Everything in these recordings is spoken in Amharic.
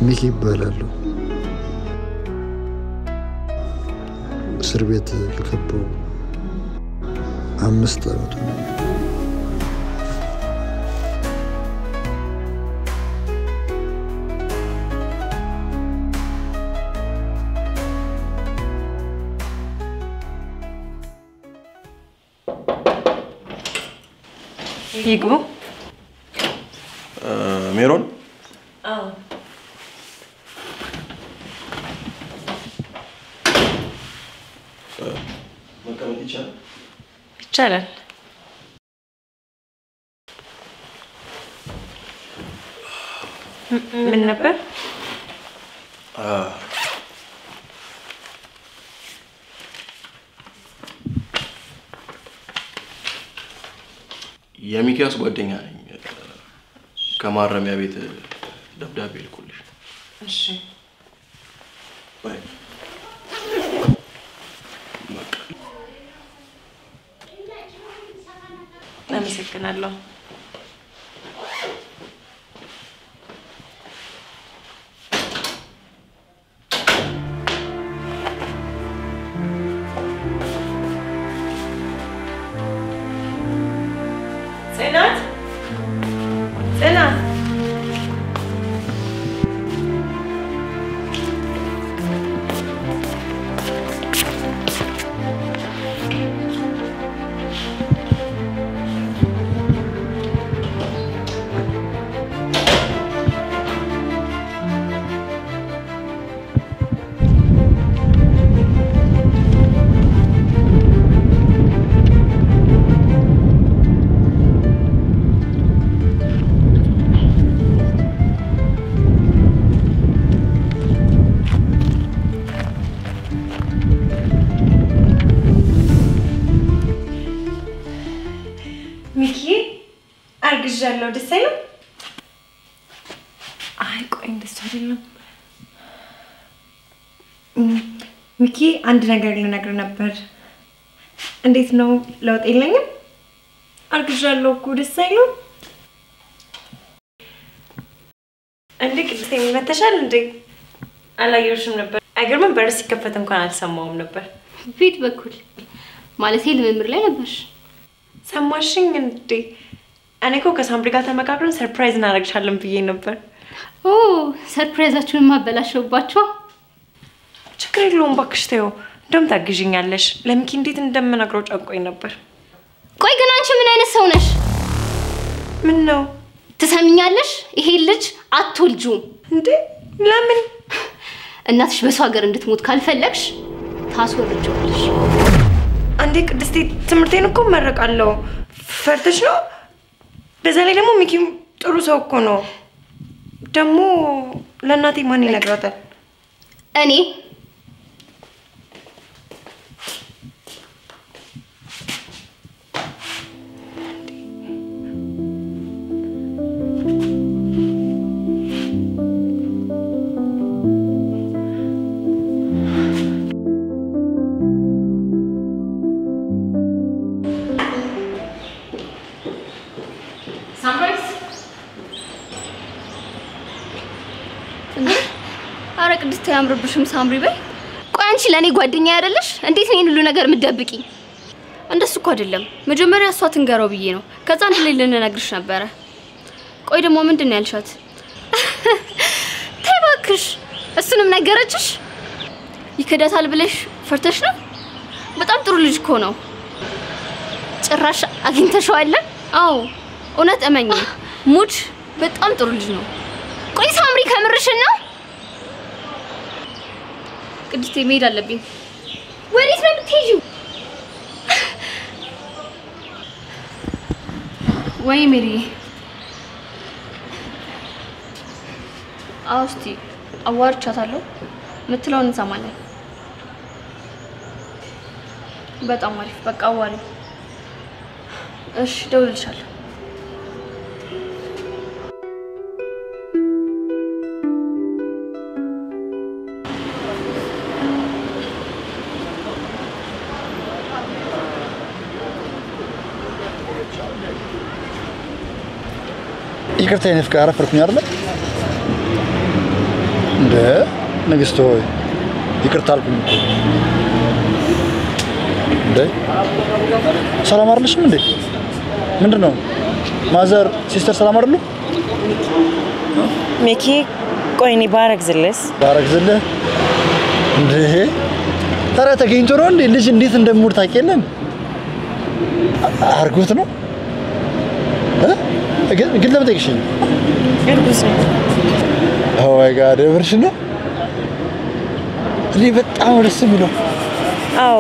ሚኪ ይባላል እስር ቤት ከገባሁ 5 ዓመት ነው ይግቡ ሜሮን መቀመጥ ይቻላል ምን ነበር የሚኪያስ ጓደኛ ነኝ ከማረሚያ ቤት ደብዳቤ ልኩልሽ እሺ ባይ አመሰግናለሁ ጀለው ደሰለ አይ ቆይ እንደሱ አይደለም ሚኪ አንድ ነገር ልነግር ነበር እንዴት ነው ለውጥ የለኝም አርግዣለሁ እኮ ደሰለ እንዴ ቅድስት መተሻል እንዴ አላየሽም ነበር አይገርምም በርስ ሲከፈት እንኳን አልሰማውም ነበር ፊት በኩል ማለት ልምምር ላይ ነበርሽ ሰማሽኝ እንዴ እኔ እኮ ከሳምሪ ጋር ተመካክረን ሰርፕራይዝ እናደርግሻለን ብዬ ነበር ኦ ሰርፕራይዛችሁን ማበላሽባችሁ ችግር የለውም ባክሽ ተይው እንደም ታግዢኛለሽ ለሚኪ እንዴት እንደምነግረው ጨንቆኝ ነበር ቆይ ግን አንቺ ምን አይነት ሰው ነሽ ምን ነው ትሰሚኛለሽ ይሄ ልጅ አትወልጂው እንዴ ለምን እናትሽ በሰው ሀገር እንድትሞት ካልፈለግሽ ታስወርጂዋለሽ አንዴ ቅድስት ትምርቴን እኮ መረቃለሁ ፈርተሽ ነው በዛ ላይ ደግሞ ሚኪ ጥሩ ሰው እኮ ነው ደግሞ ለእናቴ ማን ይነግራታል እኔ ቅድስት ያምርብሽም ሳምሪ በይ ቆይ አንቺ ለኔ ጓደኛ አይደለሽ እንዴት ነው ሁሉ ነገር ምትደብቂ እንደሱ እኮ አይደለም መጀመሪያ እሷ ትንገረው ብዬ ነው ከዛ አንድ ላይ ልነግርሽ ነበር ቆይ ደግሞ ምንድነው ያልሻት ተባክሽ እሱንም ነገረችሽ ይከዳታል ብለሽ ፈርተሽ ነው በጣም ጥሩ ልጅ እኮ ነው ጭራሽ አግኝተሽዋል አዎ እውነት እመኝ ሙድ በጣም ጥሩ ልጅ ነው ቆይ ሳምሪ ከምርሽና ቅድስት መሄድ አለብኝ ወዴት ነው የምትሄጂው ወይ ሜሪ አውስቲ አዋርቻታለሁ ምትለውን እንሰማለን በጣም አሪፍ በቃ አዋሪ እሺ ደውልልሻለሁ ይቅርታ የኔ ፍቅር አረፈርኩኝ አይደል እንደ ንግስት ሆይ ይቅርታ አልኩኝ እንዴ ሰላም አይደለሽም እንዴ ምንድነው ማዘር ሲስተር ሰላም አይደሉ ሚኪ ቆይኒ ባረግዝልህ እንዴ ታዲያ ተገኝቶ ነው እንዴ ልጅ እንዴት እንደምውር ታውቂያለሽ አርጉት ነው ግን ለምን ጠይቅሽኝ እርጉዝ ነው ኦ ማይ ጋድ እብርሽ ነው እኔ በጣም ደስ የሚለው አዎ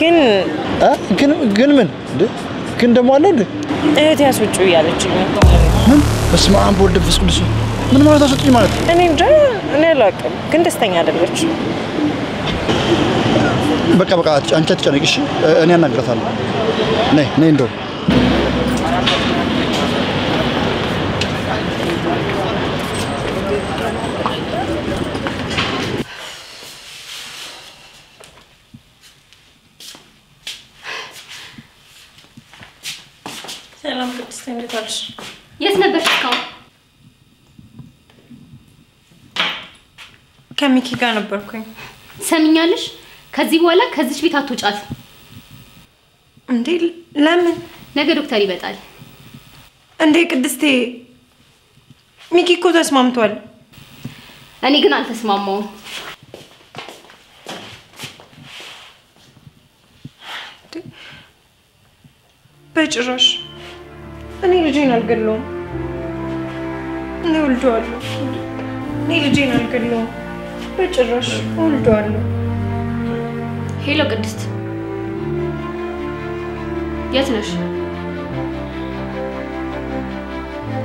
ግን ምን እንዴ ግን ደሞ አለ እንዴ እህት ያስወጪው ያለችኝ ምን በስመ አብ ወልድ መንፈስ ቅዱስ ምን ማለት አስወጪኝ ማለት እኔ እንጃ እኔ አላውቅም ግን ደስተኛ አይደለች በቃ አንቺ አትጨነቂሽ እኔ አናግራታለሁ ነይ እንደው ሰላም ቅድስት እንዴት ዋልሽ? የት ነበርሽ እስካሁን? ከሚኪ ጋር ነበርኩኝ። ሰሚኛለሽ? ከዚህ በኋላ ከዚህ ቤት አትወጫት። እንዴ ለምን? ነገ ዶክተር ይመጣል። እንዴ ቅድስቴ ሚኪ እኮ ተስማምቷል። እኔ ግን አልተስማማውም። በጭራሽ እኔ ልጄን አልገለውም። እኔ ወልደዋለሁ። እኔ ልጄን አልገለውም። በጭራሽ ወልደዋለሁ። ሄሎ ቅድስት፣ የት ነሽ?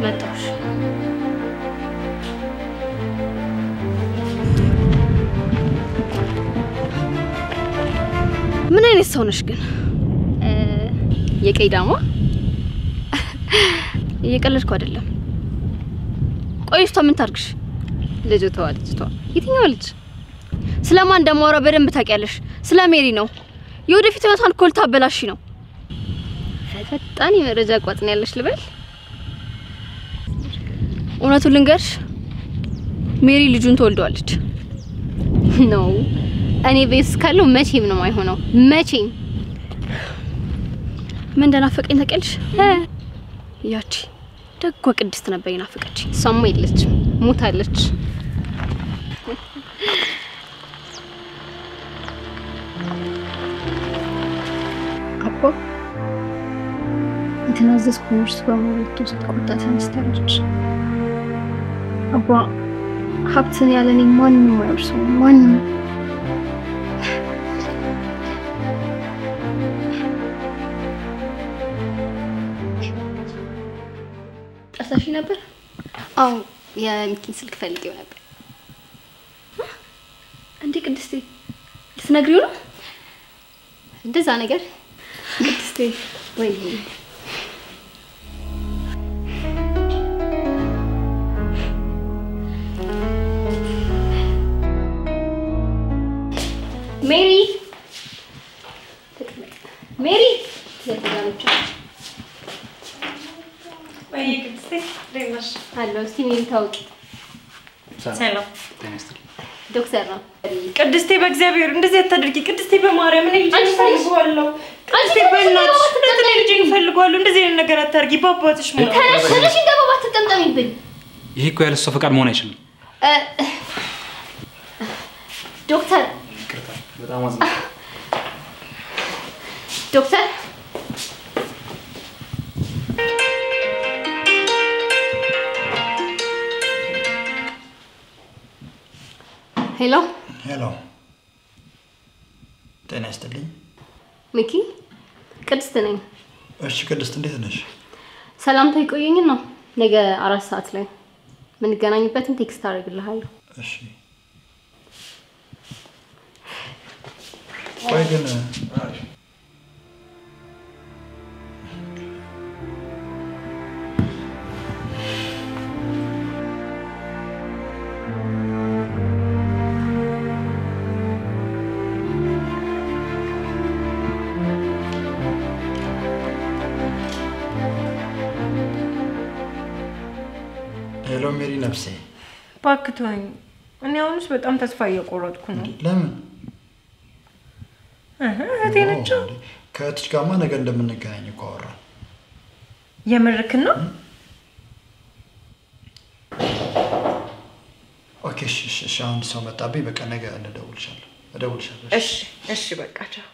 መጣሽ? ምን አይነት ሰው ነሽ ግን? የቀይ ዳማ እየቀለድኩ አይደለም። ቆይቷ ምን ታርግሽ? ልጅቷ የትኛው ልጅ? ስለማን እንደማወራ በደንብ ታውቂያለሽ። ስለ ሜሪ ነው። የወደፊት ህይወቷን ኮልታ በላሽ ነው። ፈጣን መረጃ ቋጥን ያለሽ ልበል። እውነቱን ልንገርሽ፣ ሜሪ ልጁን ትወልደዋለች። ነው እኔ ቤት ካለው መቼም ነው የማይሆነው። መቼም ምን እንደናፈቀኝ ታውቂያለሽ? ያቺ ደጓ ቅድስት ነበር የናፈቀች። እሷማ የለችም፣ ሞታለች። አቦ የተናዘዝኩ ነርስ በሞት ውስጥ ቆርጣ ተነስታለች። አባ ሀብትን ያለኔ ማንንም አይወርሰው ማንንም። ጠርተሽ ነበር? አዎ የሚኪን ስልክ ፈልጌው ነበር። እንዴ ቅድስቴ ልትነግሪው ነው? እንደዛ ነገር ቅድስቴ ወይ ሜሪ ሜሪ ለተጋብቻ ወይ ቅድስቴ ደህናሽ? አሎ እስቲ ሜሪ ታውቂ? ሰላም ዶክተር ነው። ቅድስቴ በእግዚአብሔር እንደዚህ አታድርጊ። ቅድስቴ በማርያም እኔ ልጄን እፈልገዋለሁ። ቅድስቴ በእናትሽ እኔ ልጄን እፈልገዋለሁ። እንደዚህ አይነት ነገር አታርጊ። በአባትሽ ማለት ተነሽ እንደባባ አትጠምጠሚብኝ። ይሄ እኮ ያለ እሷ ፈቃድ መሆን አይችልም። ዶክተር በጣም አዝናለሁ። ዶክተር ሄሎ ጤና ይስጥልኝ። ሚኪ ቅድስት ነኝ። እሺ ቅድስት እንዴት ነሽ? ሰላምታ ይቆየኝ ነው። ነገ 4 ሰዓት ላይ ምንገናኝበትን ቴክስት አደርግልሃለሁ። እሺ ቆይ ግን ሄሎ ሜሪ ነፍሴ ባክቶኝ እኔ አሁንስ በጣም ተስፋ እየቆረጥኩ ነው። ለምን? እህቴ ነች። ከእህትሽ ጋርማ ነገ እንደምንገናኝ እኮ አወራን። የምርክን ነው? ኦኬ እሺ አሁን ሰው መጣብኝ። በቃ ነገ እደውልልሻለሁ። እሺ በቃ ቻው።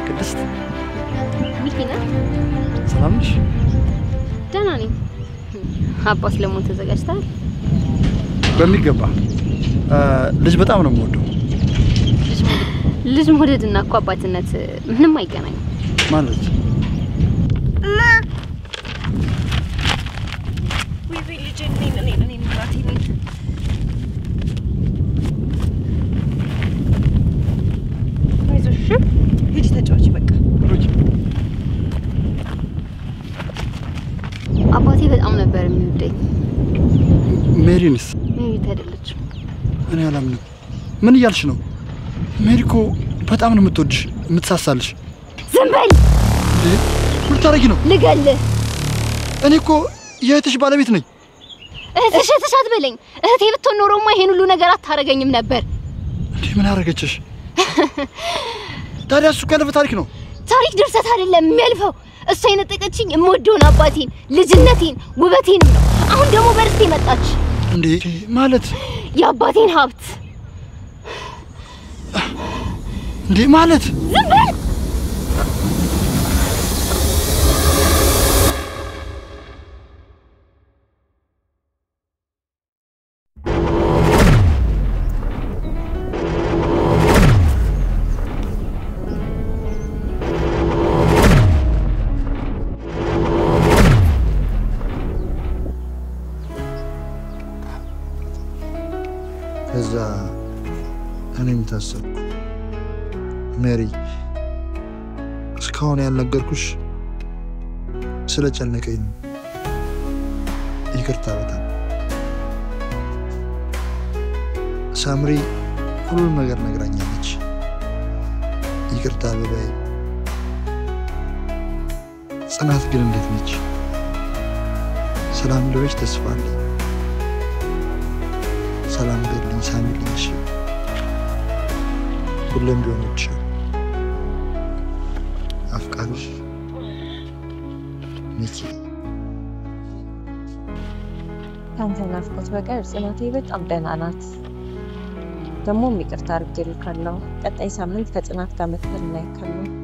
ቅድስት ሚኪና ሰላም ነሽ? ደህና ነኝ። አባስ ለሞት ተዘጋጅተሃል? በሚገባ ልጅ በጣም ነው የምወደው። ልጅ መውደድና እኮ አባትነት ምንም አይገናኝም ማለት ወይ ልጅ እኔ ምራቴ ነኝ። አይዞሽ ሂጂ ተጫወቺ በቃ። አባቴ በጣም ነበር የሚወደኝ። ሜሪንስ? ሜሪ አይደለችም። እኔ አላምንም። ምን እያልሽ ነው? ሜሪ እኮ በጣም ነው የምትወድሽ፣ የምትሳሳልሽ። ዝም በል! ምን ታረጊ ነው? ልገልህ። እኔ እኮ የእህትሽ ባለቤት ነኝ። እህትሽ አትበለኝ። እህቴ ብትሆን ኖሮማ ይሄን ሁሉ ነገር አታረገኝም ነበር። እንዴ ምን አረገችሽ? ታዲያ እሱ ካለፈ ታሪክ ነው። ታሪክ ድርሰት አይደለም የሚያልፈው። እሷ የነጠቀችኝ የምወደውን አባቴን፣ ልጅነቴን፣ ውበቴንም ነው። አሁን ደግሞ በርስቴ መጣች። እንዴ ማለት? የአባቴን ሀብት። እንዴ ማለት? ዝም በል! ከዛ እኔም ታሰርኩ። ሜሪ እስካሁን ያልነገርኩሽ ስለጨነቀኝ ነው። ይቅርታ በጣም ሳምሪ ሁሉም ነገር ነግራኛለች። ይቅርታ በላይ ጽናት ግን እንዴት ነች? ሰላም እንደሆነች ተስፋ አለኝ። ሰላም በልኝ ሳሚልኝ። እሺ ሁሉም ቢሆን ይችላል። አፍቃሪሽ ሚኪ። ካንተ ናፍቆት በቀር ጽናቴ በጣም ደህና ናት። ደግሞ ይቅርታ አድርጌልካለሁ። ቀጣይ ሳምንት ከጽናት ጋር መጥተን እናይካለን።